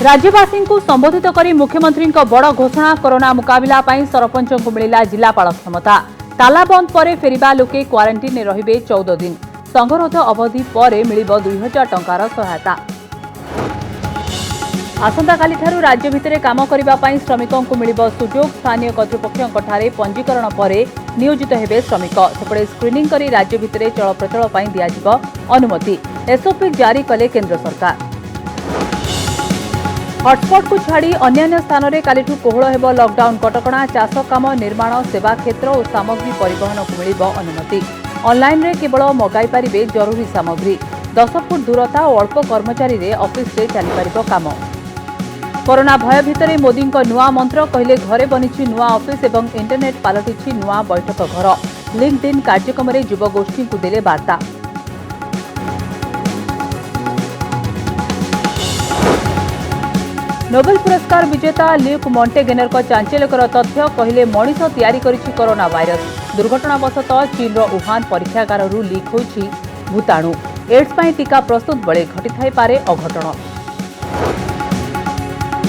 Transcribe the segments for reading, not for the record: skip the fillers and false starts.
राज्यवासी को संबोधित कर मुख्यमंत्री बड़ घोषणा कोरोना मुकाबला सरपंच को मिला जिलापाल क्षमता। तालाबंद पर फेरिबा लोके क्वारंटाइन रे 14 दिन। संगरोध अवधि पर मिल 2000 टंकार सहायता। आसंता काली ठारू राज्य भितर काम करने श्रमिकों को मिल सुजोग। स्थानीय कर्तृपक्षों पंजीकरण पर नियोजित हेबे श्रमिक। सेपटे स्क्रीनिंग कर राज्य भितर चलप्रचल दिया अनुमति। एसओपी जारी कले केंद्र सरकार। हटस्पट को छाड़ी अन्य स्थान में कालीठू कोहल हेब लॉकडाउन कटकणा। चाष काम निर्माण सेवा क्षेत्र और सामग्री परिवहन को मिल अनुमति। ऑनलाइन रे केवल मगाई पारिबे जरूरी सामग्री। 10 फुट दूरता और अल्प कर्मचारी रे ऑफिस रे चली पारिबो काम। कोरोना भय भितर मोदी नुआ मंत्र कहले घरे बनी नुआ ऑफिस एवं इंटरनेट पलटि नुआ बैठक घर। लिंक्डइन कार्यक्रम में युवगोष्ठी को देले वार्ता। नोबेल पुरस्कार विजेता ल्यूक मॉन्टेगेनर को चांचल्यकर तथ्य कहले मनीष तैयारी करिछि कोरोना वायरस। दुर्घटनावशतः चीन वुहान परीक्षागार लीक होइछि भूताणु। एड्स पर टीका प्रस्तुत बेले घटी पारे अघटन।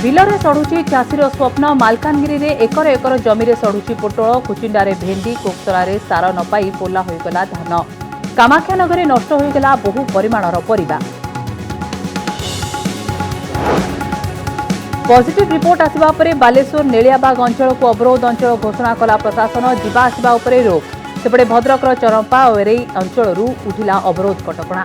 बिलरे सढ़ुछि चाषीर स्वप्न। मालकानगिरी रे एकर एकर जमीरे सढ़ुछि पोटल। कुचिंडारे भेंडी कोक्तरारे सार न पाई पोला होइगला धान। कामाख्यानगरे नष्ट होइगला बहु परिमाणर परिबा। पॉजिटिव रिपोर्ट आसिबा परे बालेश्वर नेलियाबाग अंचल को अवरोध अंचल घोषणा कला प्रशासन। जीवा आसिबा उपरे रोक। सेपटे भद्रकर चरंपा और एरेई अंचल उठिला अवरोध कटकणा।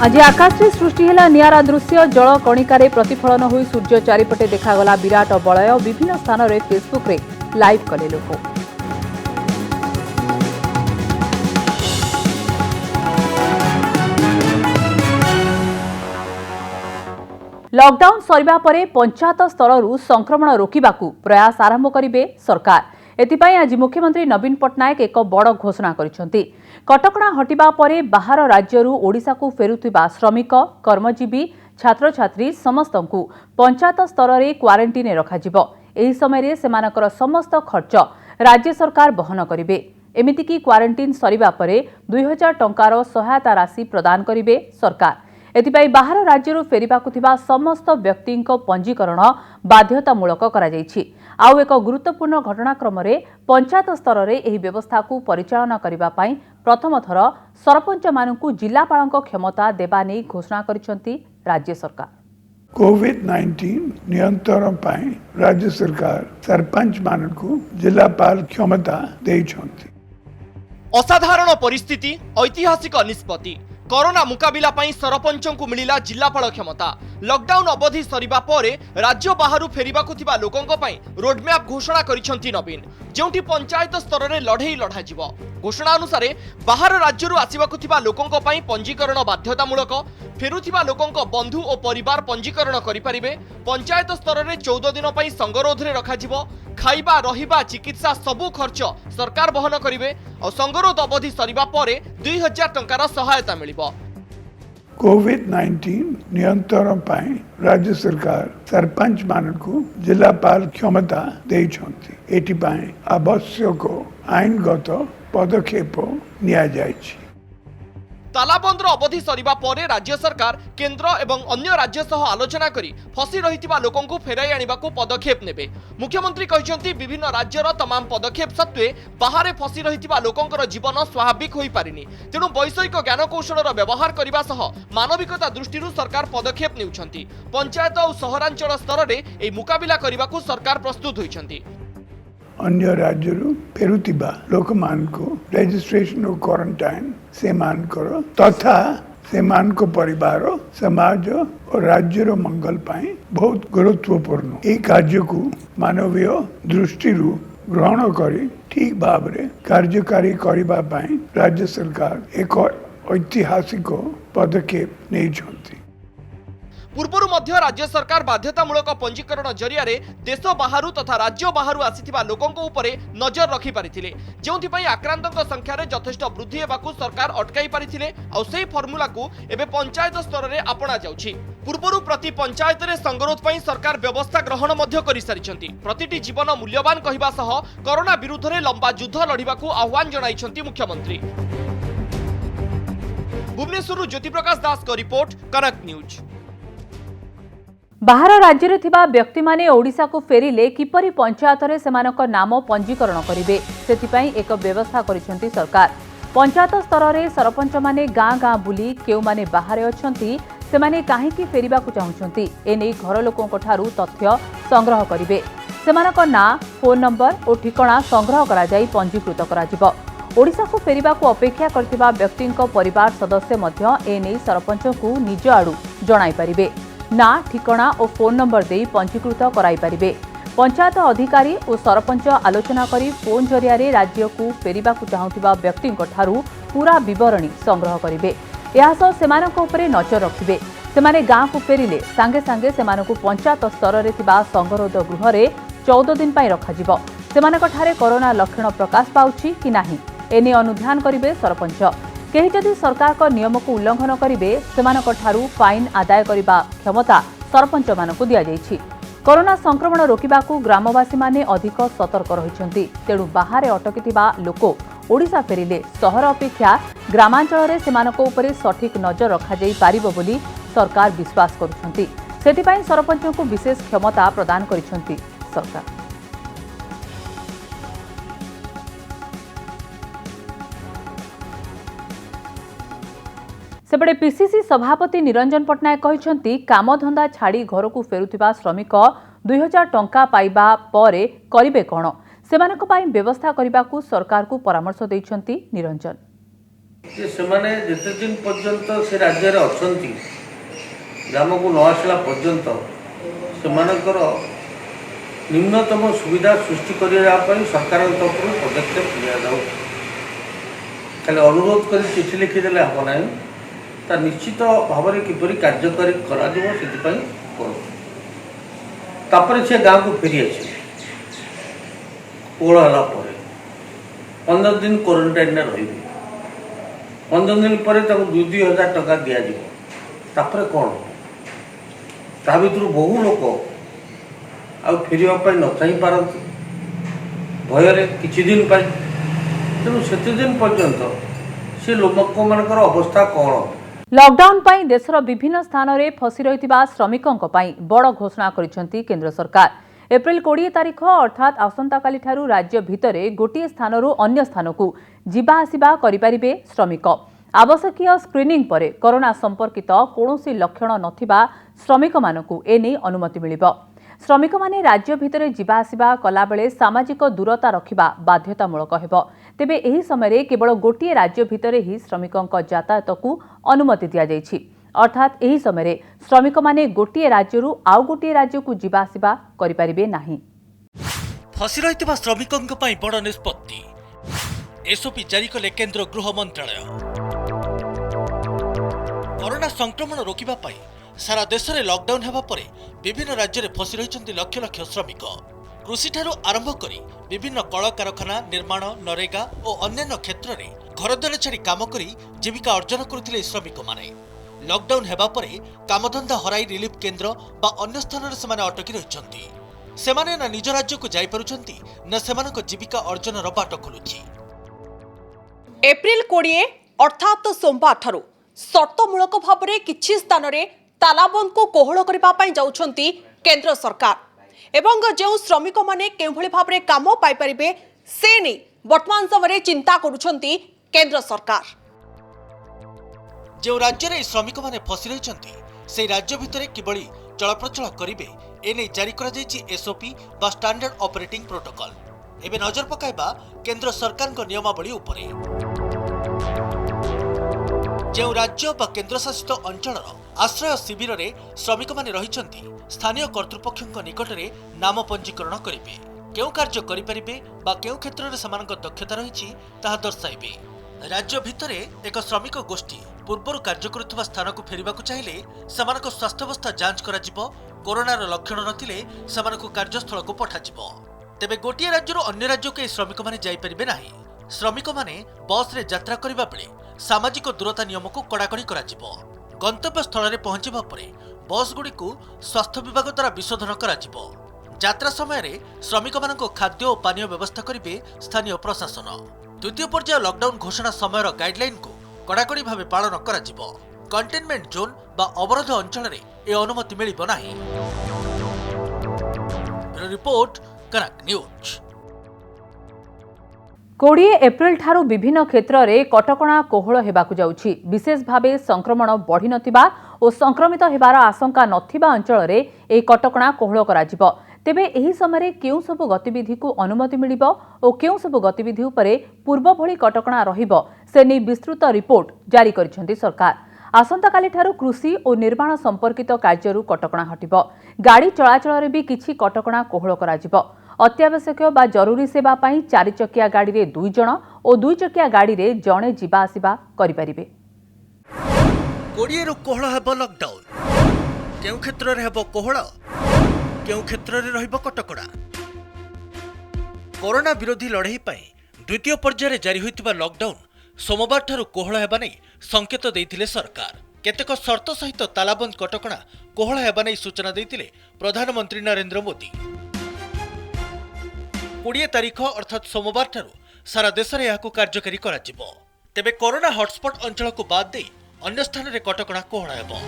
आज आकाश में सृष्टि है नियारा दृश्य। जल कणिकार प्रतिफलन हो सूर्य चारिपटे देखागला विराट बलय। विभिन्न स्थान में फेसबुक रे लाइव कले लोक। लॉकडाउन सरिबा परे पंचायत स्तररू संक्रमण रोकिबाकू प्रयास आरंभ करिबे सरकार। एथिपाई आज मुख्यमंत्री नवीन पट्टनायक एक बड़ घोषणा करिसेंती। कटकणा हटिबा परे बाहर राज्यरू ओडिशा को फेरुथिबा श्रमिक कर्मजीवी छात्र छात्री समस्तंकू पंचायत स्तर रे क्वारंटाइन रखाजिबो। एही समय रे सेमानकर समस्त खर्च राज्य सरकार बहन करिबे। एमितिकी क्वारंटाइन सरिबा परे 2000 टंकार सहायता राशि प्रदान करिबे सरकार। एथिपाई बाहर राज्यरू फेरिबाकू थिबा समस्त व्यक्तिंक पंजीकरण बाध्यतामूलक करा जायछि। आउ एक गुरुत्वपूर्ण घटनाक्रम रे पंचायत स्तर रे एही व्यवस्था को परिचालना करिबा पई प्रथम थर सरपंच मानकू जिलापालक क्षमता देबा नै घोषणा करिसेंती राज्य सरकार। कोविड-19 नियंत्रण पई राज्य सरकार सरपंच मानकू जिलापाल क्षमता देइछंती। असाधारण परिस्थिति ऐतिहासिक निष्पत्ति। कोरोना मुकाबला पई सरपंचों को मिला जिलापाल क्षमता। लॉकडाउन अवधि सरिबा परे राज्य बाहरु फेरिबाकू थिबा लोकंक पई रोडमैप घोषणा करिसेंती नवीन। जेउठी पंचायत स्तर रे लढेई लढा जिवो। घोषणा अनुसार बाहर राज्यरू आसिबाकू थिबा लोकंक पई पंजीकरण बाध्यतामूलक। फेरुथिबा लोकंक बंधु और परिवार पंजीकरण करि परिबे। पंचायत स्तर रे 14 दिन पई संगरोध रे रखा जिवो। खाइबा रहिबा चिकित्सा सबु खर्च सरकार बहन करिवे और संगरोध अवधि सरिबा परे 2000 टंकार सहायता मिलिबो। कोविड-19 नियंत्रण पई राज्य सरकार सरपंच मानकू जिलापाल क्षमता देइछंती। एटी पई आवश्यक आईनगत पदक्षेप निया जायछि। तालाबंदर अवधि सरिबा परे राज्य सरकार केंद्र एवं अन्य राज्य सह आलोचना करी फसी रहितिबा लोकन को फेराई आनिबाकू पदक्षेप नेबे। मुख्यमंत्री कहिसेंती विभिन्न राज्यर तमाम पदक्षेप सत्वे बाहर फसी रहितिबा लोकंकर जीवन स्वाभाविक होई पारिनी। तेणु वैषयिक ज्ञान कौशलर व्यवहार करबा सह मानविकता दृष्टिरू सरकार पदक्षेप नेउछंती। पंचायत और सहरांचल स्तर रे ए मुकाबिला करबाकू सरकार प्रस्तुत होइछंती। अन्य राज्यरू फेरुतिबा लोक मान को रजिस्ट्रेशन और क्वारंटाइन से मान करो तथा से मान को परिवार समाज और राज्यर मंगल पाई बहुत गुरुत्वपूर्ण। ए कार्य को मानवीय दृष्टि ग्रहण करी ठीक भाव रे कार्यकारी करिबा पाई राज्य सरकार एक ऐतिहासिक पदक्षेप नेइछंती। पूर्वर मध्य राज्य सरकार बाध्यतामूलक पंजीकरण जरिया देश बाहर तथा राज्य बाहर आसिथिबा लोकंक उपरे नजर रखि पारिथिले। जेउथिपई आक्रांतक संख्या रे यथेष्ट वृद्धि हेबाकू सरकार अटकाई पारिथिले। आ सेही फर्मुला को एबे पंचायत स्तर रे आपणा जाउछि। पूर्वर प्रति पंचायत रे संगरोध पई सरकार व्यवस्था ग्रहण मध्य करि सारिछंती। प्रतिटी जीवन मूल्यवान कहिबा सह कोरोना विरुद्ध रे लंबा युद्ध लढिबाकू आह्वान जणाइछंती मुख्यमंत्री। भुवनेश्वर ज्योति प्रकाश दास को रिपोर्ट कनक न्यूज। बाहर राज्य थिबा व्यक्ति माने ओडिशा को फेरिले किपरि पंचायत रे सेमानक नाम पंजीकरण करिवे सेतिपई एक व्यवस्था करिसेंती सरकार। पंचायत स्तर रे सरपंच माने गाँ गाँ बुली केउ माने बाहर अछंती सेमाने काहेकि फेरिबाकु चाहुचंती एने घर लोकंक ठारू तथ्य संग्रह करिवे। सेमानक नाम फोन नंबर और ठिकाना संग्रह करा जाई पंजीकृत करा जिवो। ओडिशा को फेरिबाकु अपेक्षा करथिबा व्यक्तिंक परिवार सदस्य मध्य एने सरपंच को निज आडू जणाई परिबे। ना ठिकाना और फोन नंबर दे पंजीकृत कराई परिबे। पंचायत अधिकारी और सरपंच आलोचना करी फोन जरिया रे राज्य को फेरिबाकु चाहुथिबा व्यक्तिंक ठारू पूरा विवरणी संग्रह करिवे। यासह सेमानक उपरे नजर रखिबे। सेमाने गाँ को फेरिले सांगे सांगे सेमानकु पंचायत स्तर रे थिबा संगरोध गृह रे 14 दिन पाई रखाजिबो। सेमानक ठारे कोरोना लक्षण प्रकाश पाउछि कि नाही एने अनुध्यान करिवे सरपंच। केही जदि सरकार को नियम को उल्लंघन करिवे सेमानक ठारू फाइन आदाय करिबा क्षमता सरपंच मानकु दिया जाइछि। कोरोना संक्रमण रोकिबाकू ग्रामवासी माने अधिक सतर्क रहिछन्ति। तेणु बाहर अटकिथिबा लोक ओडिशा फेरिले सहर अपेक्षा ग्रामांचल रे सेमानक उपरे सठिक नजर रखा जाई पारिबो बोली सरकार विश्वास करुछन्ति। सेतिपई सरपंच को विशेष क्षमता प्रदान करिछन्ति सरकार। सेपटे पीसीसी सभापति निरंजन पट्टनायक कहते कामधंदा छाड़ी घर को फेरुथिबा श्रमिक 2000 टंका पाइबा परे करिवे कौन सेमानक पाई व्यवस्था करने सरकार को परामर्श देइछन्ति निरंजन। जेते दिन पर्यंत से राज्य रे अछंती ग्राम को न आसला पर्यंत सेमानकर निम्नतम सुविधा सृष्टि करिया पई सरकार तरफ पदक्षेप लिया जाऊ। खाली अनुरोध कर चिठी लिखिदेले हम ना ता निश्चित भाव में किपरि कार्यकारी करा तापर से गाँव को फेरी आस कोड़ है 15 दिन क्वारंटाइन रही 15 दिन पर 2,000 टका दि जापर कौन ता भर बहु लोक आ फेरवाई न चाह पारती भय किछि दिन तेणु से दिन पर्यंत से लोक मानकर अवस्था कौन। लॉकडाउन पाई देशर विभिन्न स्थान में फसी रहितिबा श्रमिकों पाई बड़ घोषणा करिसेंति केंद्र सरकार। एप्रिल 20 तारिख अर्थात आसंताकाली ठारू राज्य भितरे गोटिए स्थानरू अन्य स्थानकू जिबा आसिबा करिपारिबे श्रमिक। आवश्यकीय स्क्रीनिंग परे कोरोना संपर्कित कौनसी लक्षण नथिबा श्रमिक मानकू एने अनुमति मिलिबो। श्रमिक माने राज्य भितरे जिबा आसिबा कला बेले सामाजिक दूरता रखिबा बाध्यतामूलक हेबो। तेबे एही समय केवल गोटिए राज्य भितरे ही श्रमिकों यातायात को अनुमति दिया जाइछि। अर्थात एही समय श्रमिक माने गोटिए राज्यरू आउ गोटिए राज्य को जिबा आसिबा करि परिबे नाही। फसी रहितबा श्रमिकों पई बड़ निष्पत्ति एसओपी जारी कले केंद्र गृह मंत्रालय। कोरोना संक्रमण रोकिबा पई सारा देश में लॉकडाउन हेबा परे विभिन्न राज्य में फसी रहिछन्ति लक्ष लक्ष श्रमिक। कृषि ठारू आरंभ करी विभिन्न कल कारखाना निर्माण नरेगा और अन्य क्षेत्र में घरद्वार छाड़ी काम करी जीविका अर्जन करुथिले श्रमिक माने। लॉकडाउन हेबा परे कामधंदा हराई रिलीफ केंद्र बा अन्य स्थान में सेमाने अटकी रहिछन्ति। सेमाने ना निज राज्य को जाई पारुछन्ति ना सेमानक जीविका अर्जन बाट खोलुछि। एप्रिल 20 अर्थात सोमवार ठारू शर्तमूलक भाव में किछि स्थान में तालाबंद को कोहल करने जाउछन्ति केंद्र सरकार एवं जो श्रमिक माने केउभଳି भाव में काम पाई परिबे से नहीं वर्तमान समय चिंता करुछन्ति केंद्र सरकार। जो राज्य में श्रमिक माने फसी रहिछन्ति से राज्य भितर किभଳି चलप्रचल करिवे एने जारी करा जायछि एसओपी बा स्टैंडर्ड ऑपरेटिंग प्रोटोकॉल। एबे नजर पकाइबा केंद्र सरकार को नियमावली उपरे। जो राज्य बा केंद्रशासित अंचल आश्रय शिविर रे श्रमिक माने रहिछन्ति स्थानीय कर्तृपक्षों निकट में नाम पंजीकरण करेंगे। क्यों कार्य करें बा क्यों क्षेत्र में समानक दक्षता रही दर्शाइबे। राज्य भितर एक श्रमिक गोष्ठी पूर्वर कार्य करुवा स्थान को फेरवा चाहिए समानक स्वास्थ्यावस्था जांच करा कोरोनार लक्षण नथिले समानक कार्यस्थल को पठाजिबो। तेबे गोटिए राज्य अन्य राज्य के श्रमिक माने जाई परिबे नाही। श्रमिक माने बस रे यात्रा करिबा बेले सामाजिक दूरता नियम को कड़ाकड़ी करा जिवो। गंतव्य स्थल रे पहुंचीबा परे बस गुडी को स्वास्थ्य विभाग द्वारा विशोधन करा जिवो। यात्रा समय रे श्रमिक मानक खाद्य और पानीय व्यवस्था करिबे स्थानीय प्रशासन। द्वितीय पर्याय लॉकडाउन घोषणा समय गाइडलाइन को कड़ाकड़ी भावे पालन कराजिबो। कंटेनमेंट जोन बा अवरोध अंचल रे ए अनुमति मिलिबो नाही। ब्यूरो रिपोर्ट कनक न्यूज। 20 एप्रिल ठारू विभिन्न क्षेत्र में कटकणा कोहल हेबाकु जाउछि। विशेष भावे संक्रमण बढ़ी नथिबा और संक्रमित हेबार आशंका नथिबा अंचल में ए कटकणा कोहल कराजिबो। तेबे एही समय केउ सबु गतिविधि को अनुमति मिलिबो और केउ सबु गतिविधि उपरे पूर्व भली कटकणा रहिबो से नै विस्तृत रिपोर्ट जारी करिसेंति सरकार। आसंताकाली ठारू कृषि और निर्माण संपर्कित कार्यरू कटकणा हटिबो। गाड़ी चलाचल रे भी किछि कटकणा कोहल कराजिबो। अत्यावश्यक बा जरूरी सेवा पाई 4 चकिया गाड़ी रे 2 जण और 2 चकिया गाड़ी रे जणे जिबा आसिबा करि परिबे। 20 रु कोहल हेबो लॉकडाउन। केउ क्षेत्र रे हेबो कोहल, केउ क्षेत्र रे रहिबो कटकणा। कोरोना विरोधी लड़ाई पाई द्वितीय पर्याय जारी होइतिबा लॉकडाउन सोमवार ठारू कोहल हेबा नै संकेत दैथिले सरकार। केतेक शर्त सहित तालाबंद कटकणा कोहल हेबा नै सूचना दैथिले प्रधानमंत्री नरेंद्र मोदी। 20 तारीख अर्थात सोमवार ठारू सारा देश में यह कार्यकारी कराजिबो। तेबे कोरोना हॉटस्पॉट अंचल को बाद दे अन्य स्थान में कटकणा कोहल हेबो।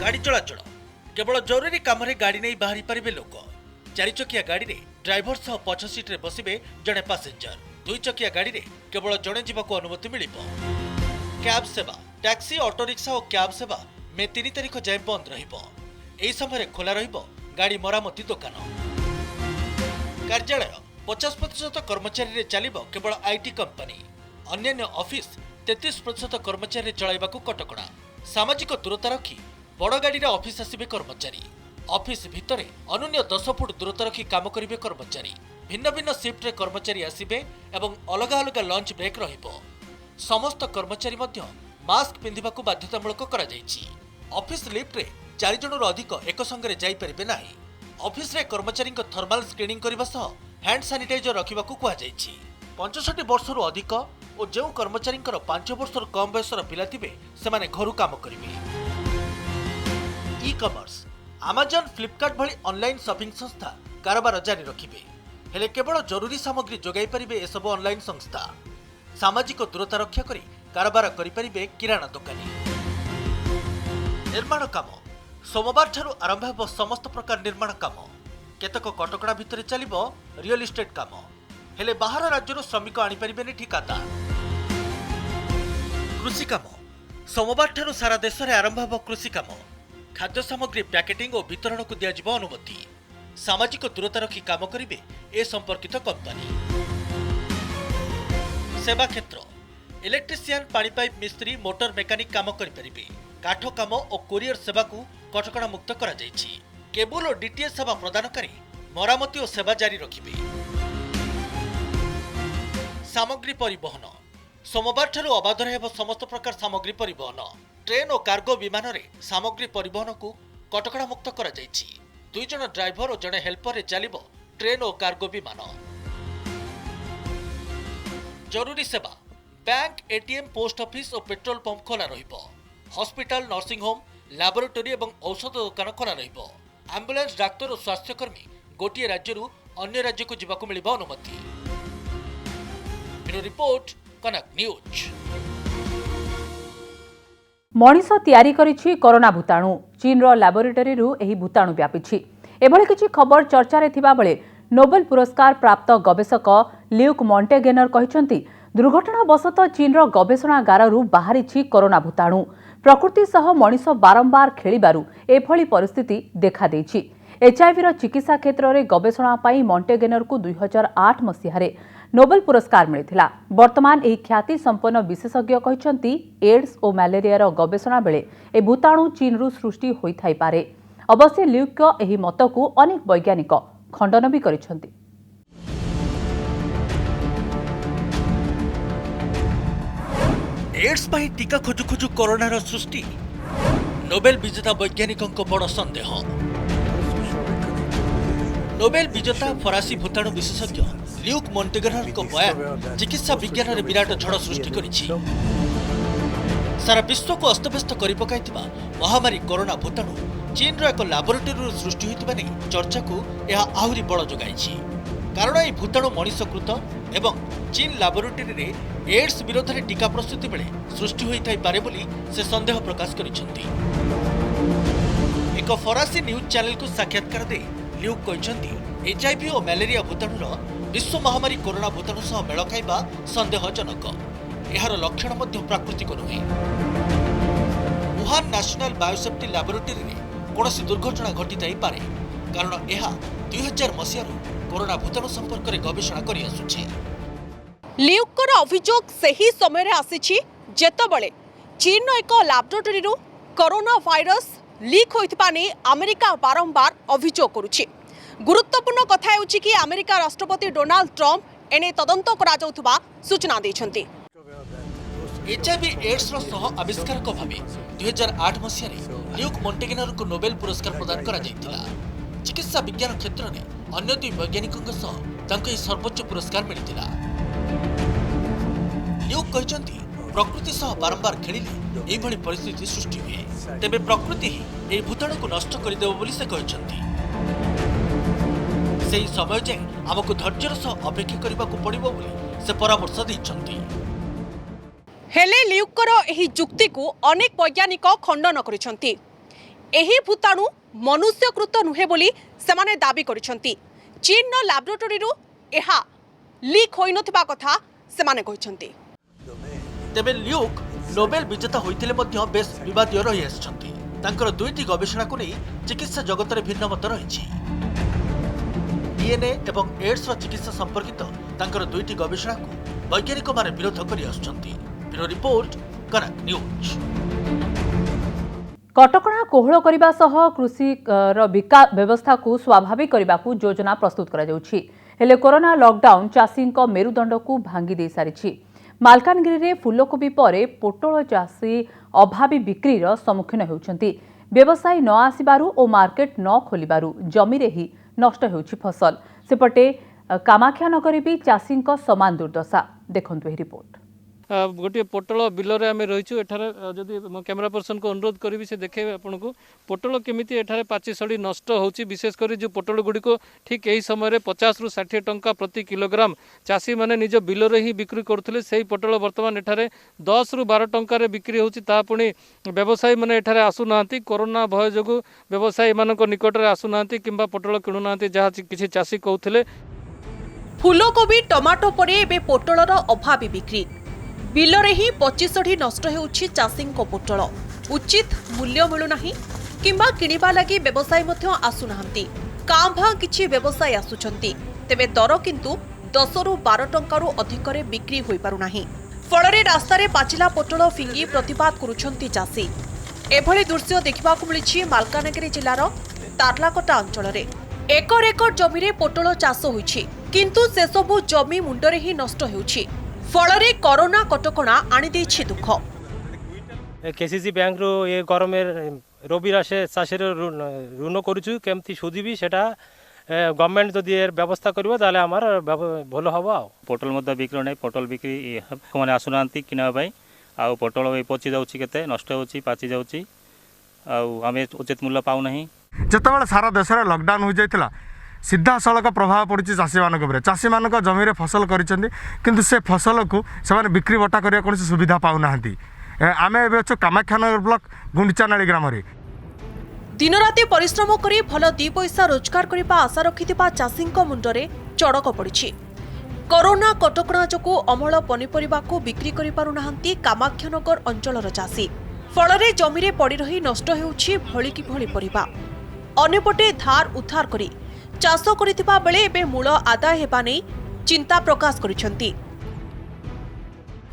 गाड़ी चलाचल केवल जरूरी काम रे गाड़ी नहीं बाहरी पारिबे लोक। 4 चकिया गाड़ी रे ड्राइवर सह पछ सीट रे बसिबे जड़े पैसेंजर। 2 चकिया गाड़ी रे केवल जड़े जीवाको अनुमति मिलिबो। कैब सेवा, टैक्सी, ऑटो रिक्शा और कैब सेवा मे 3 तारीख जाए बंद रहिबो। एही समय खोला रहिबो गाड़ी मरामती दुकान। कार्यालय 50% कर्मचारी रे चलिबो केवल आईटी कंपनी। अन्य ऑफिस 33% कर्मचारी चलाइबाकू कटकणा। सामाजिक दूरता रखी बड़ गाड़ी रे ऑफिस आसिबे कर्मचारी। ऑफिस भितरे अनुन्य 10 फुट दूरता रखी काम करिबे कर्मचारी। भिन्न भिन्न शिफ्ट रे कर्मचारी आसिबे एवं अलग अलग लंच ब्रेक रहिबो। समस्त कर्मचारी मध्य मास्क पिंधिबाकू बाध्यतामूलक करा जायछि। ऑफिस लिफ्ट रे 4 जनରୁ अधिक एक संगे जाई परिबे नाही। ऑफिस रे कर्मचारी थर्माल स्क्रीनिंग करने सह हैंड सैनिटाइजर रखा कहुଯାଇଛି। 65 वर्षर अधिक और जो कर्मचारी 5 वर्षर कम बयसर पिला थे से घर काम करेंगे। ई कमर्स, अमेजन, फ्लिपकार्ट भली ऑनलाइन शॉपिंग संस्था कारोबार जारी रखिबे। हेले केवल जरूरी सामग्री जोगाई परिबे ए सब ऑनलाइन संस्था। सामाजिक दूरता रक्षा करी कारोबार करि परिबे किराना दुकानी। निर्माण काम सोमवार ठारू आरंभ हेब समस्त प्रकार निर्माण काम। केतक कटकणा भितर चलिबो रियल इस्टेट काम। हेले बाहर राज्यରୁ श्रमिक आनी परिबेनी ठिकादार। कृषि काम सोमवार ठारू सारा देश में आरंभ हेब कृषि काम। खाद्य सामग्री पैकेटिंग और वितरण को दिया जिबो अनुमति। सामाजिक दूरता रखी काम करिबे ए संपर्कित कंपनी। सेवा क्षेत्र इलेक्ट्रिशियन, पानी पाइप मिस्त्री, मोटर मेकानिक काम करि परिबे। काठ काम और कोरियर सेवा को कटकणा मुक्त करा जायछि। केबल और डीटीएच सेवा प्रदानकारी मरामती और सेवा जारी रखिबे। सामग्री परिवहन सोमवार ठारू अबाध हेब समस्त प्रकार सामग्री परिवहन। ट्रेन और कार्गो विमान रे सामग्री परिवहन को कटकणा मुक्त करा जायछि। 2 जण ड्राइवर और जड़े हेल्पर रे चलिबो ट्रेन और कार्गो विमान। जरूरी सेवा बैंक, एटीएम, पोस्ट ऑफिस और पेट्रोल पंप खोला रहिबो। हॉस्पिटल, नर्सिंग होम, लैबोरेटरी और औषध दुकान खोला रहिबो। एम्बुलेंस, डाक्तर और स्वास्थ्यकर्मी गोटे राज्यरू अन्य राज्य को जीवाको मिलिबो अनुमति। ब्यूरो रिपोर्ट कनक न्यूज। मनीष तैयारी करिछि कोरोना भूताणु। चीनर लैबोरेटरी रु एही भूताणु व्यापिछि। एभଳି କିଛି खबर चर्चा रे थिबा बेले नोबेल पुरस्कार प्राप्त गवेषक ल्यूक मॉन्टेगेनर कहिसंती दुर्घटनावशतः चीनर गवेषणागाररू बाहरिछि कोरोना भूताणु। प्रकृति सह मनीष बारंबार खेलिबारु एभଳି परिस्थिति देखा देछि। एचआईवी चिकित्सा क्षेत्र में गवेषणा पाई मॉन्टेगेनर को 2008 मसीह नोबेल पुरस्कार मिलिथिला। वर्तमान एही ख्याति संपन्न विशेषज्ञ कहिसंती एड्स और मलेरिया गवेषणा बेले ए भूताणु चीनरू सृष्टि होइथाइ पारे। अवश्य ल्यूक एही मतकू अनेक वैज्ञानिक खंडन भी करिसंती। एड्स पाई टीका खोजु खोजु कोरोनार सृष्टि नोबेल विजेता वैज्ञानिकों बड़ संदेह। नोबेल विजेता फरासी भूताणु विशेषज्ञ ल्यूक मॉन्टेगेनर बयान चिकित्सा विज्ञान में विराट झड़ सृष्टि करिछि। सारा विश्व को अस्तव्यस्त कर पकाइथिबा महामारी कोरोना भूताणु चीन रो एक लैबोरेटरी सृष्टि होइतिबा नै चर्चा को यह आहुरी बड़ जोगाइछि। कारण ए भूताणु मनुष्यकृत एवं चीन लैबोरेटरी रे एड्स विरोध में टीका प्रस्तुति बेले सृष्टि होई पारे बोली से संदेह प्रकाश करिसेंती। एक फरासी न्यूज चैनल को साक्षात्कार दे ल्यूक कहते एचआईवी और मलेरिया भूताणुर विश्व महामारी कोरोना भूताणु सह मेल खाइबा संदेहजनक। यार लक्षण मध्य प्राकृतिक नुहे। वुहान नेशनल बायोसेफ्टी लैबोरेटरी में कौन दुर्घटना घटी पारे कारण यह 2000 मसीह कोरोना भूताणु संपर्क में गवेषणा कर आसुचे। ल्यूकर अभियोग सही समय आसी जेतबळे चीन एक लैबोरेटरी कोरोना वायरस लीक होइथिबा नै अमेरिका बारंबार अभियोग करुछि। गुरुत्वपूर्ण कथा हेउछि कि अमेरिका राष्ट्रपति डोनाल्ड ट्रम्प एने तदंत करा जाउथबा सूचना दैछन्ति। एचआईवी एड्स सह आविष्कारक भावे 2008 मसीह ल्यूक मोंटेगिनर को नोबेल पुरस्कार प्रदान करा जायतिला। चिकित्सा विज्ञान क्षेत्र में अन्य दुई वैज्ञानिकों सह तांको सर्वोच्च पुरस्कार मिलितिला। ल्यूक कहते प्रकृति सह बारंबार खेलिले एभली परिस्थिति सृष्टि हुए तेबे प्रकृति ही भूताणु को नष्ट करदेव बोली से कहते। सही समय जाए आमको धैर्यर सह अपेक्षा करने को पड़िबो बोली से परामर्श दैछन्ति। हेले ल्यूकर एही जुक्ति को अनेक वैज्ञानिक खंडन करिसंति। एही भूताणु मनुष्यकृत नुहे बोली सेमाने दाबी करिसंति। चीन लैबोरेटरी एहा लीक होई नथिबा कथा सेमाने कहिसंति। तेबे ल्यूक नोबेल विजेता होइतिले मध्य बेस विवादीय रही आछन्ति। तांकर दुईटी गवेषणा को नहीं चिकित्सा जगत में भिन्न मत रही। डीएनए एवं एड्स चिकित्सा संपर्कित तांकर दुईटी गवेषणा को वैज्ञानिक माने विरोध करि आछन्ति। ब्यूरो रिपोर्ट कनक न्यूज। कटकणा कोहल करने सह कृषि व्यवस्था को स्वाभाविक करने को योजना प्रस्तुत करा जाउछि। हेले कोरोना लॉकडाउन चाषी मेरुदंड को भांगी दे सारिछि। मालकानगिरी रे फूलकोबी परे पोटल चाषी अभावी बिक्रीर सम्मुखीन होउछन्ति। व्यवसायी न आसिबारु और मार्केट न खोलिबारु जमी रे ही नष्ट होउछि फसल। सेपटे कामाख्यानगर भी चाषी समान दुर्दशा। देखंतु एही रिपोर्ट। गोटे पोटल बिलरे आम रहीचु एठारे जदि कैमरा पर्सन को अनुरोध करी से देखे आपन को पोटल केमिति एठारे पाची सड़ी नष्ट होची। विशेषकर जो पोटल गुड़ी को ठीक यही समय 50 रु 60 टंका प्रति किलोग्राम चाषी माने निज बिलरे ही बिक्री करथले। सेही पोटल वर्तमान एठारे 10 रु 12 टंका रे बिक्री होची। ता पुणी व्यवसायी माने एठारे आसु नांती। कोरोना भय जोगु व्यवसायी मानक निकट रे आसु नांती किंबा पोटल किणु नांती जहा किछि चाषी कहउथले। फूलकोबी टमाटो परे एबे पोटलर अभावी बिक्री। बिलरे ही 25 नष्ट होउछि चाषी पोटल। उचित मूल्य मिलुना किंबा किनिबा लगी व्यवसायी मध्य आसुनाहांती। कांभा किछि व्यवसायी आसुछंती तेबे दर किंतु 10 रु 12 टंकारु अधिक रे बिक्री होई पारु नाही। फଳରେ रास्तारे पाचिला पोटल फिंगी प्रतिबाद करुछंती चाषी। एभली दृश्य देखिबाकु मिलिछि मालकानगिरी जिल्लार तारलाकटा अंचଳରେ। एकर एकर जमीरे पोटल चाष होइछि किंतु से सबु जमी मुंडरे ही नष्ट होउछि। फଳରେ कोरोना कटकणा आनी देछि दुख। केसीसी बैंक रो ये गरम रबी राशे चाषी ऋण करूछु केमती सुझिबी सेटा गवर्नमेंट जदि व्यवस्था करिवो ताले हमर भलो हबो। आ पोटल मध्य बिक्री नै पोटल बिक्री माने आसुनांती किना भाई आ पोटल पची जाउछि केते नष्ट होउछि पाची जाउछि आ हमें उचित मूल्य पाउ नहीं। जतबेले सारा देश रे लॉकडाउन हो जाइतिला सीधा सड़क प्रभाव पड़ी चाषी मान चाषी मान जमी फसल कर से फसल को से बिक्री बटा करने कौन सुविधा पाऊना। आम ए कामाख्यानगर ब्लॉक गुंडीचानाली ग्राम दिन राति परिश्रम कर भल 2 पैसा रोजगार करने आशा रखिथिबा चाषी मुंडरे चड़क पड़ी। कोरोना कटकणा जोगु अमल पनीपरिबा को बिक्री करि पारुनाहांती कामाख्यानगर अंचलर चाषी। फଳରେ जमीरे पड़ी रही नष्ट हेउछि भଳି कि भଳି परिबा। अन्यपटे धार उद्धार करी चाष करिथिबा बेले एबे मूल आदाय हेबा नै चिंता प्रकाश करिसंती।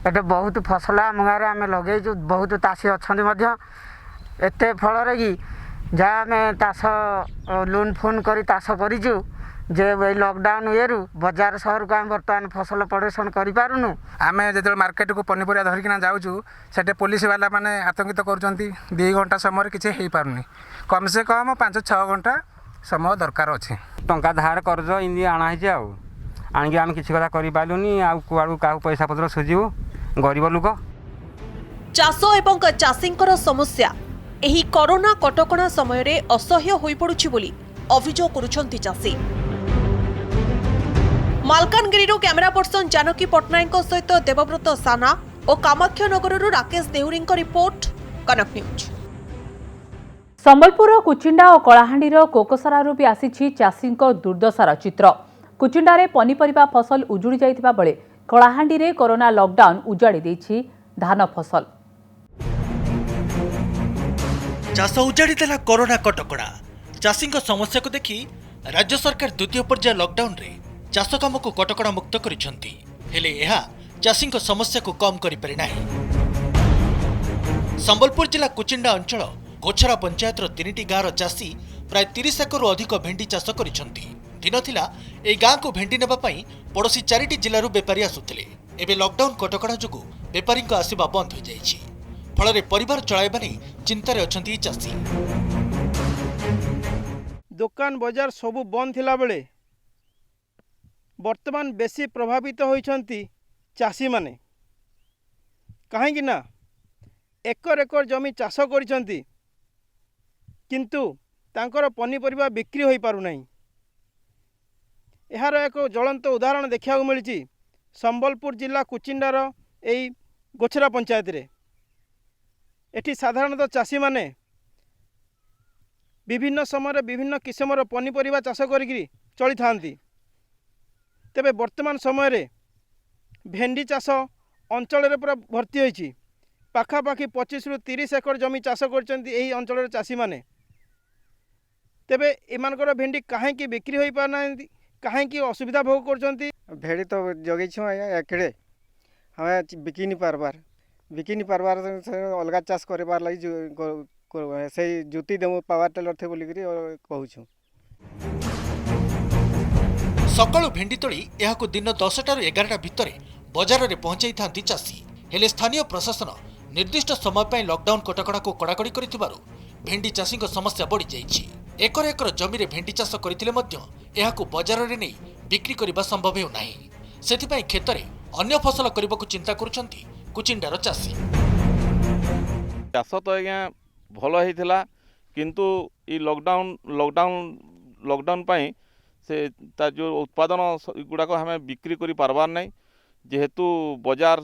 एटे बहुत फसल आम गाँव आम लगे बहुत चाषी अच्छा एते फल कि जहाँ आम चाष लोन फोन कर चाष करूँ जे लॉकडाउन ये बजार सहर को आम बर्तमान फसल प्रदर्शन करूँ। आम जो मार्केट को पनीपरिया धरिकिना जाऊँ से पुलिस वाला मैंने आतंकित कर 2 घंटा समय किसी हो पारनी कम से कम 5-6 घंटा समय दरकार अच्छे। टंका धार कर्ज इndi आणाई आणिक आम किसी कथा करूनी आड़ू क्या पैसा पत्र सुझीबू गरीब लोक। चाष एवं चाषींकर समस्या एही कोरोना कटकणा समय रे असह्य होई पड़ुछि बोली अभियोग करुछंती चाषी। मालकानगिरी कैमेरा पर्सन जानकी पट्टनायक सहित देवव्रत साना और कामाक्षनगर राकेश देहुरी रिपोर्ट कनक न्यूज। संबलपुर कुचिंडा और कलाहांडीर कोकसरारू भी आसी चाषी दुर्दशार चित्र। कुचिंडारे पनीपरिबा फसल उजुड़ी जाइतिबा बेले कलाहांडीरे कोरोना लॉकडाउन उजाड़ी देछि धान फसल। चाष उजाड़ी देला कोरोना कटकड़ा। चाषी समस्या को देखि राज्य सरकार द्वितीय पर्याय लॉकडाउन रे चाष काम को कटकड़ा मुक्त करिसेंती। हेले एहा चाषी समस्या को कम करि पारि नाही। संबलपुर जिला कुचिंडा अंचल गोछरा पंचायतर 3टी गाँवर चाषी प्राय 30 एकरु अधिक भेंडी चाष करिसेंती। दिन थिला ए गाँ को भेंडी नेबा पई पड़ोसी 4टी जिल्लारू बेपारी आसुथिले। एबे लॉकडाउन कटकड़ा जोगु बेपारी आसिबा बंद हो जाइछि। फल परिवार चलाइबा नै चिंतार अछंती चाषी। दुकान बाजार सबू बंद थिला बेले वर्तमान बेसी प्रभावित होइछंती चाषी माने। काहेकि ना एकर एकर जमी चाष करिछंती किंतु तांकर पनीपरिबा बिक्री होई पारु नाही। एहार एक ज्वलंत उदाहरण देखा मिली संबलपुर जिला कुचिंडार एई गोछरा पंचायत रे। एठी साधारणतः चाषी माने विभिन्न समय विभिन्न किस्मर पनीपरिबा चाष करिकरी चली थांती। तेबे वर्तमान समय रे भेंडी चाष अंचल रे पूरा भर्ती होईछि। पाखापाखि 25 रु 30 एकर जमी चाष करछंती एही अंचल चाषी माने। तेबे एमानकर भेंडी काहेकि बिक्री होई पारनांती, काहेकि असुविधा भोग करछंती। भेड़ी तो जगै छु एकड़े हमें बिकिनी पारबार अलगा चाष करबार लागि से जुती देमु पावर टेलर थे बोली करी कहू छु। सकाळु भेंडी तोड़ी एहाकु दिन 10टा रु 11टा भितरे बाजार रे पहुंचाई थांती चाषी। हेले स्थानीय प्रशासन निर्दिष्ट समय पई लॉकडाउन कटकड़ा को कड़ाकड़ी करिथिबारु भेंडी चाषी समस्या बढ़ी जाइछि। एकर एकर जमी रे भेंडी चाष करथिले मध्य एहाकु बाजार रे नै बिक्री करबा संभव हेउ नाही। सेथिपई खेतरे अन्य फसल करबाकू चिंता करूछंती कुचिंडार चाषी। चाष तो आज्ञा भल होता किंतु ई लॉकडाउन पाई से ता जो उत्पादन गुड़ाक हमें बिक्री करि पारबार नै। जेहेतु बाजार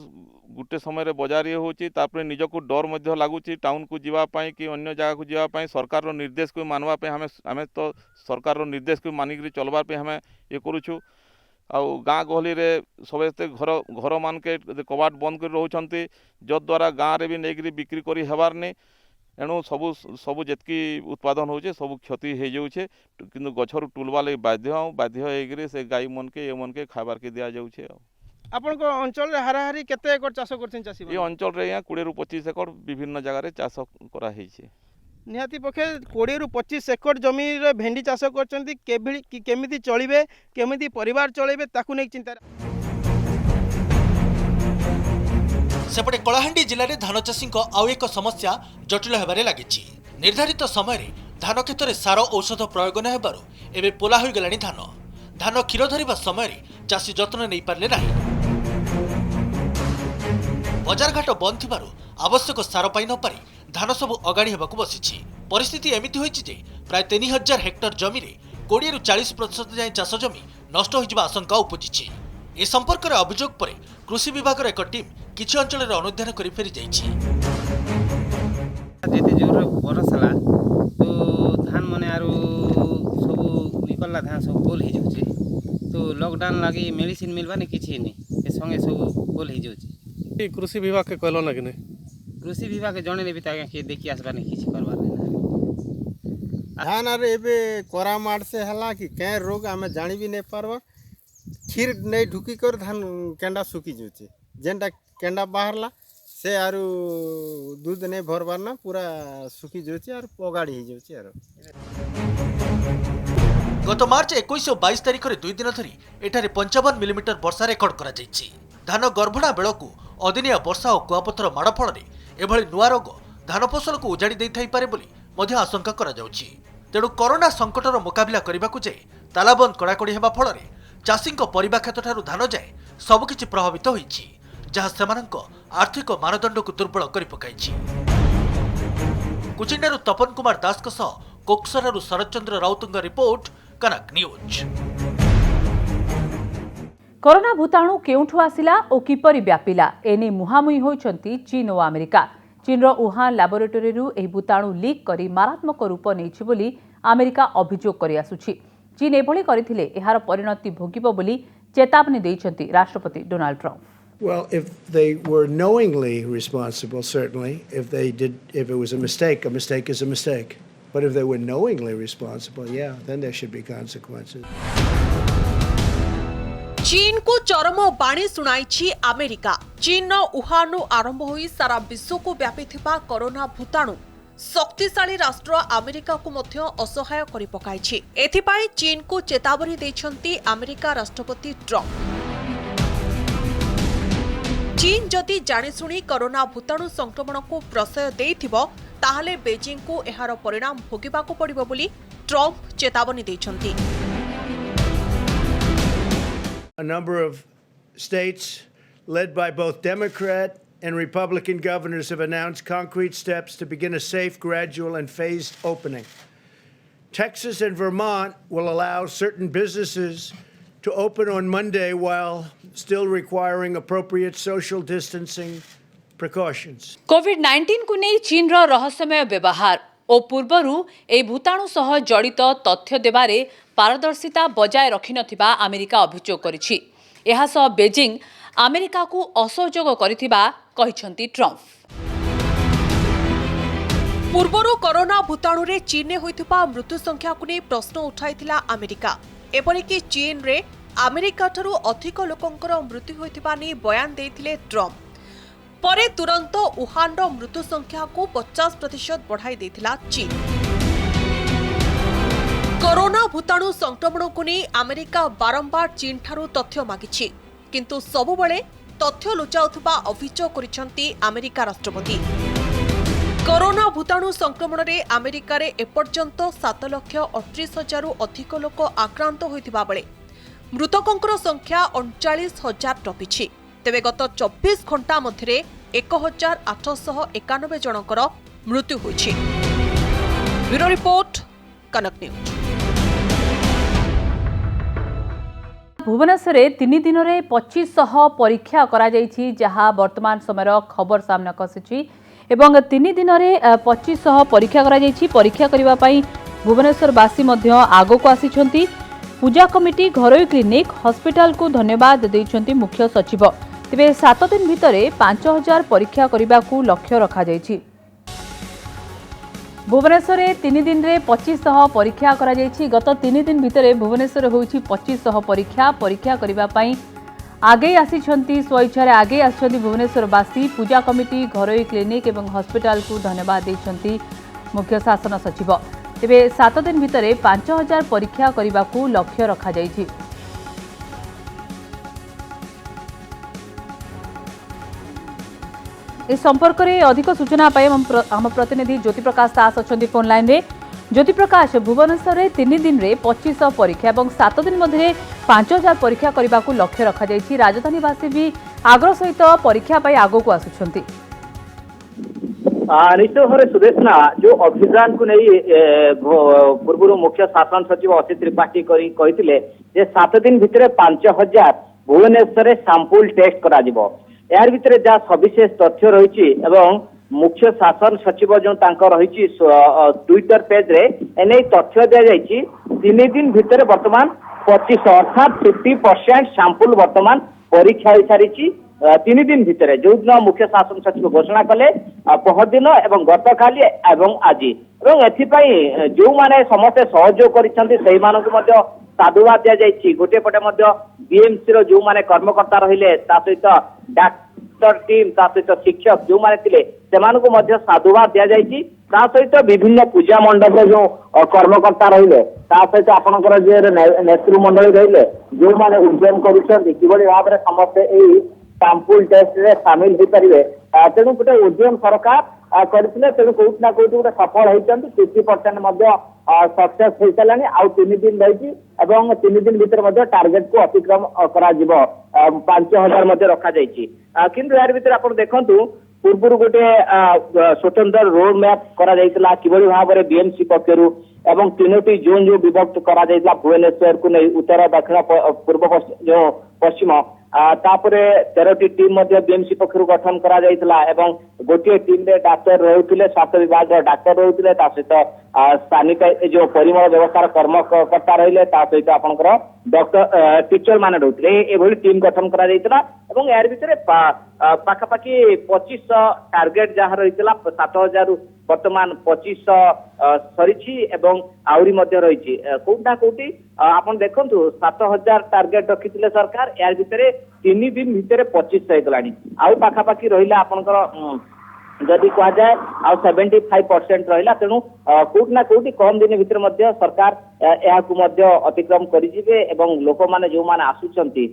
गुटे समय बाजार ये होची तापरे निजको डर मध्य लागुची टाउन को जीवा पाई कि अन्य जगह को जीवा पाई सरकार रो निर्देश को मानवा पे हमें तो सरकार रो निर्देश को मानिक चलबार पे हमें ये करूछु। आउ गाँ गहली रे सबस्ते घर मान के कबाट बंद कर रोचंती जद्वारा गाँ रे भी नहीं बिक्री करी हेबार नहीं। एणु सबू जेतकी उत्पादन होचे सबू क्षति हो जाऊे किंतु गछरु टुलवा लगे बाध्य होकर से गाई मन के ये मन के खाबार के दिया जाऊे। आपण को अंचल रे हाराहारी केते एकर चाष करछन चाषी? ये अंचल रे 20 रु 25 एकर विभिन्न जगह रे चाष करा हेछि। निहाती पक्षे 20 रु 25 एकर जमी रे भेंडी चाष करछंती केमिति चलिबे केमिति परिवार चलेबे ताकू नै चिंता। सेपटे कलाहांडी जिले में धान चाषी आउ एक समस्या जटिल होबारे लागिछि। निर्धारित समय रे धान खेत में सार औषध प्रयोग न हेबारु एबे पोला होई गलानी धान क्षीर धरिबा समय रे चाषी जत्न नै पारले नाही। बाजार घाट बंद थिबारु आवश्यक सार पाई न पारि धान सब अगाड़ी हेबाकू बसिछि। परिस्थिति एमिति होइछि जे प्राय 3000 हेक्टर जमी रे 20 रु 40% जाय चाष जमी नष्ट होइजिबा आशंका उपजिछि। ए संपर्क रे अभियोग परे कृषि विभाग रे एक टीम किछि अंचल रे अनुध्यान करि फेरि जाइछि। जेते जोर बरसला तो धान मने आरो सब निकलला धान सब गोल हे जाउछि। तो लॉकडाउन लागि मेडिसिन मिलबा नै किछि नै ए संगे सब गोल हे जाउछि। कृषि विभाग के कहलो ना कि नहीं? कृषि विभाग के जणे नेबी ताके के देखि आसबा नै किछि करबा नै। धान रे एबे कोरा मार से हला कि कै रोग हमें जानि भी नै पारबा। खीर नै ढुकी कर धान केंडा सुकी जाउछि। जेंडा केंडा बाहरला से आरु दूध नै भरबार ना पूरा सुकी जाउछि और पगाड़ी हे जाउछि। आरो गत मार्च 21 और 22 तारिख रे 2 दिन धरी एठारे 55 मिलीमीटर वर्षा रेकर्ड करा जाइछि। धान गर्भणा बेलकू अदिनिया वर्षा और कुआपथर माड़ फल एभली नुआ रोग धान फसल को उजाड़ी दे थाई पारे बोली मध्य आशंका करा जाउछि। तेणु कोरोना संकटर मुकाबिला करबाकू जाय तालाबंद कड़ाकड़ी हेबा फल चाषी परिबा खेत ठारू धान जाए सबकिछि प्रभावित होइछि, जहाँ सेमानक आर्थिक मानदंड को दुर्बल करि पकाइछि। कुचिंडारू तपन कुमार दास कोकसरारू शरद चंद्र राउतंग रिपोर्ट कनक न्यूज। कोरोना भूताणु केउठु आसिला और किपरि व्यापिला एने मुहामुही होइछंती चीन और अमेरिका। चीनर वुहान लैबोरेटोरी एही भूताणु लीक करी मारात्मक रूप नेइछि बोली अमेरिका अभियोग करि आसुछि। चीन एभଳି କରିଥିଲେ एहार परिणति भोगिबो बोली चेतावनी दैछंती राष्ट्रपति Donald Trump. Well, if they were knowingly responsible, certainly. If it was a mistake is a mistake. But if they were knowingly responsible, yeah, then there should be consequences. चीन को चरम बाणी सुनाई अमेरिका। चीन वुहान आरंभ होई सारा विश्व को व्यापी कोरोना भूताणु शक्तिशाली राष्ट्र अमेरिका को मध्य असहाय करि पकाइछि। एथिपाई चीन को चेतावनी दैछंती अमेरिका राष्ट्रपति ट्रम्प। चीन जदि जाणीशुणी कोरोना भूताणु संक्रमण को प्रशय देइथिबो ताहले बेजिंग को एहार परिणाम भोगिबाको पड़िबो बोली ट्रम्प चेतावनी दैछंती। A number of states, led by both Democrat and Republican governors, have announced concrete steps to begin a safe, gradual, and phased opening. Texas and Vermont will allow certain businesses to open on Monday while still requiring appropriate social distancing precautions. कोविड-19 को नहीं चीन रो रहस्यमय व्यवहार और पूर्वरु ए भूताणु सह जड़ित तथ्य देबारे पारदर्शिता बजाय रखि नथिबा अमेरिका अभियोग करिछि। एहा सह बेजिंग अमेरिका को असहयोग करिथिबा कहिसंती ट्रम्प। पूर्वरु कोरोना भूताणु रे चीन होइथिबा मृत्यु संख्या को नै प्रश्न उठाइथिला अमेरिका। एपरिकि चीन रे अमेरिका ठरू अधिक लोकंकर मृत्यु होइथिबा नै बयान देइथिले ट्रम्प। परे तुरंत वुहान रो मृत्यु संख्या को 50% बढ़ाई देथिला चीन। कोरोना भूताणु संक्रमण को नहीं अमेरिका बारंबार चीन ठारू तथ्य मागिछि, किंतु सबुबले तथ्य लुचाउथबा अभियोग करिसंती अमेरिका राष्ट्रपति। कोरोना भूताणु संक्रमण रे अमेरिका रे एपर्यंत 7,38,000 रु अधिक लोक आक्रांत होइथिबा बेले मृतकंकर संख्या 39,000 टपिछि। तेबे गत 24 घंटा मध्य 1,891 जनकर मृत्यु होइछि। ब्यूरो रिपोर्ट, कनक न्यूज। भुवनेश्वर 3 दिन में 2500 परीक्षा करा जायछि, जहां वर्तमान समय खबर सामना आसिछि एवं 3 दिन में 2500 परीक्षा करा जायछि। परीक्षा करबा पई भुवनेश्वरवासी मध्य आगो को आसिछंती। पूजा कमिटी, घरोई क्लिनिक, हॉस्पिटल को धन्यवाद दैछंती मुख्य सचिव। तेबे 7 दिन भितर 5000 परीक्षा करने को लक्ष्य रखा जायछि। भुवनेश्वर 3 दिन में 2500 परीक्षा करा जायछि। गत 3 दिन भितर भुवनेश्वर होइछि 2500 परीक्षा करबा पई आगे आसिछंती। स्वइच्छारे आगे आसिछंती भुवनेश्वरवासी। पूजा कमिटी, घरोई क्लिनिक एवं हॉस्पिटल को धन्यवाद दैछंती मुख्य शासन सचिव। तेबे 7 दिन भितर 5000 परीक्षा करने को लक्ष्य रखा जायछि। इस संपर्क में अधिक सूचना पाई आम प्रतिनिधि ज्योति प्रकाश दास अच्छा फोन लाइन रे। ज्योति प्रकाश, भुवनेश्वर 3 दिन में 2500 परीक्षा और 7 दिन मध्य 5000 परीक्षा करने को लक्ष्य रखा जायछि। राजधानीवासी भी आग्रह सहित परीक्षा पाई आगो को आसुछंती। निश्चित भाव सुदेशना जो अभियान को नहीं पूर्व मुख्य शासन सचिव असित त्रिपाठी कही 7 दिन भितर 5000 भुवनेश्वर सैंपल टेस्ट करा जिवो। यार भितर जहाँ सविशेष तथ्य रही मुख्य शासन सचिव जो रही ट्विटर पेज रे एने तथ्य दि जाइए। 3 दिन भितर वर्तमान 25 अर्थात 50% सैंपल वर्तमान परीक्षा हो सारी 3 दिन भितर। जो दिन मुख्य शासन सचिव घोषणा कले पहरदिन एवं गत काली एवं आज एथिपाई जो माने समस्ते सहयोग कर साधुवाद दि जाइए। गोटे पटे बीएमसी रो जो माने कर्मकर्ता रहिले ता सहित डाक्टर टीम ता सहित शिक्षक जो माने थिले सेमानकु मध्य साधुवाद दि जाइए। ता सहित विभिन्न पूजा मंडप जो कर्मकर्ता रहिले ता सहित आपनकर जे नेतृ मंडली रहिले जो माने उद्यम करूछन किबळी भाबरे समस्त एई सैंपल टेस्ट रे शामिल हो पारिबे। तेणु गोटे उद्यम सरकार करथिले। तेणु कोउट ना कोउट गोटे सफल होइछन। 50% मध्य सक्सेस हो सारानी। आउ 3 दिन रही एवं 3 दिन भितर टार्गेट को अतिक्रम करा 5000 मध्य रखा जाइए। किंतु यार भितर आप देखु पूर्व गोटे स्वतंत्र रोड मैप करा जाइतला किबळी भाबरे बीएमसी पक्षरु एवं 3टी जोन जो विभक्त करा जाइतला भुवनेश्वर को नहीं उत्तर दक्षिण पूर्व पश्चिम जो पश्चिम तापरे 13टी टीम बीएमसी पक्षर गठन करा जायतिला एवं गोटे टीम रे डाक्टर रहउथिले स्वास्थ्य विभाग डाक्टर रहउथिले ता सहित सैनिटाइज जो परिमल व्यवस्था कर्मकर्ता रहिले ता सहित आपनकर डॉक्टर टीचर माने रहउथिले एभली टीम गठन करा जायतिला एवं यार भितरे पाखापाखि 2500 टार्गेट जहाँ रहितला 7000 वर्तमान 2500 सरीछि एवं आउरी मध्य रहिछि कोठा कोठी आपण देखंतु 7000 टार्गेट रखिथिले सरकार यार भितरे 3 दिन भितरे 2500 हेगलानी आउ पाखापाखि रहिला आपनकर जदि कह जाए आ 75% रहिला तेणु कोठ ना कोठी कम दिन भितर मध्य सरकार अतिक्रम करिजिबे एवं लोक माने जो माने आसुचंती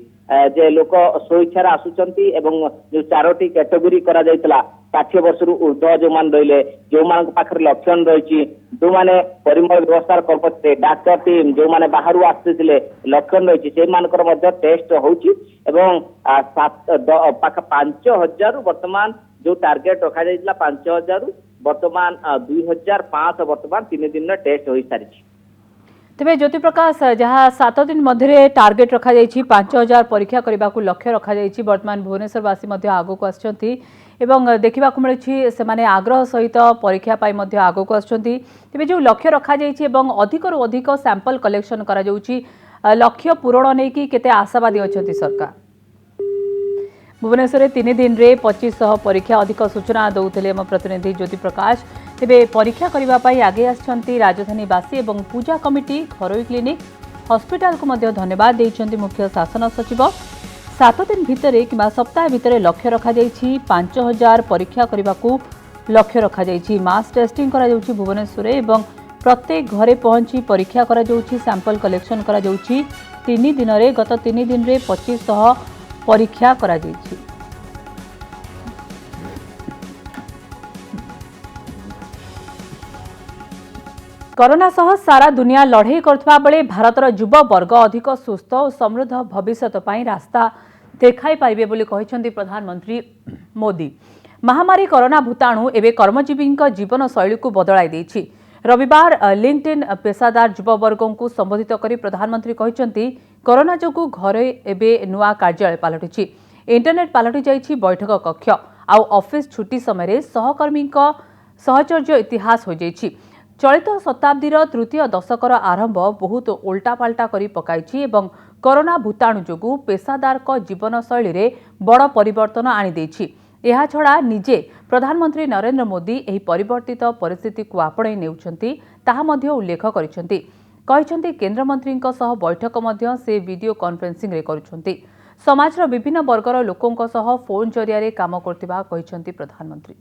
जे लोक स्वेच्छा आसुचंती एवं जो 4टी कैटेगरी करा जायतला 60 वर्ष ऊर्ध्व जो मान रहिले जो मान पाखर लक्षण रहिछि जो माने परिमल व्यवस्था कर्मचारी डाक्टर टीम जो माने बाहरु आस्थिले लक्षण रहिछि से मानकर मध्य टेस्ट होउछि एवं पाख 5000 वर्तमान जो टार्गेट रखा जाइला 5000 वर्तमान 2500 वर्तमान 3 दिन टेस्ट हो सारी तेबे ज्योति प्रकाश जहाँ 7 दिन मध्य टार्गेट रखा जाइछि 5000 परीक्षा करने को लक्ष्य रखा जाइछि वर्तमान भुवनेश्वरवासी आगक आछंती एवं देखा मिली से आग्रह सहित परीक्षा पाई आगक आछंती तेबे जो लक्ष्य रखा जाइछि एवं अधिकरु अधिक सैंपल कलेक्शन करा जाउछि लक्ष्य पूरण नहीं कि केते आशावादी अछंती सरकार भुवनेश्वर 3 दिन रे 2500 परीक्षा अधिक सूचना दौले आम प्रतिनिधि ज्योति प्रकाश तेबे परीक्षा करने आगे आछंती राजधानीवासी एवं पूजा कमिटी घरोई क्लिनिक हॉस्पिटल को मध्य धन्यवाद देइछंती मुख्य शासन सचिव 7 दिन भितरे किंबा सप्ताह भितरे लक्ष्य रखा जाइछि 5000 परीक्षा करने को लक्ष्य रखा जाइछि मास टेस्टिंग करा जाउछि भुवनेश्वर एवं प्रत्येक घरे पहुंची परीक्षा करा जाउछि सैंपल कलेक्शन करा जाउछि 3 दिन रे गत 3 दिन रे 2500 परीक्षा करा जाइछि। कोरोना सह सारा दुनिया लड़ाई करथबा बेले भारतर युवा वर्ग अधिक सुस्थ और समृद्ध भविष्यत पाई रास्ता देखाई पारिबे बोली कहिसंती प्रधानमंत्री मोदी। महामारी कोरोना भूताणु एवं कर्मजीवी जीवन शैली को बदलाई देछि। रविवार लिंक्डइन पेशादार युववर्गों को संबोधित करी प्रधानमंत्री कहिसंती कोरोना जोगु घरे एबे नुआ कार्यालय पलटिछि इंटरनेट पलटि जाइछि बैठक कक्ष आउ ऑफिस छुट्टी समय सहकर्मी सहचर्य इतिहास हो जाइछि। चलित शताब्दीर तृतीय दशकर आरंभ बहुत उल्टापाल्टा करी पकाइछि एवं कोरोना भूताणु जोगु पेशादार जीवन शैली रे बड़ परिवर्तन आनी देछि। एहा छड़ा निजे प्रधानमंत्री नरेंद्र मोदी एही परिवर्तित परिस्थिति को आपणे नेउछंती ताहा मध्य उल्लेख करिसंती। कहिसंती केंद्रमंत्रींक सह बैठक मध्य से वीडियो कॉन्फ्रेंसिंग रे करुछंती। समाजर विभिन्न वर्गर लोकोंक सह फोन जरिया रे काम करतिबा कहिसंती प्रधानमंत्री।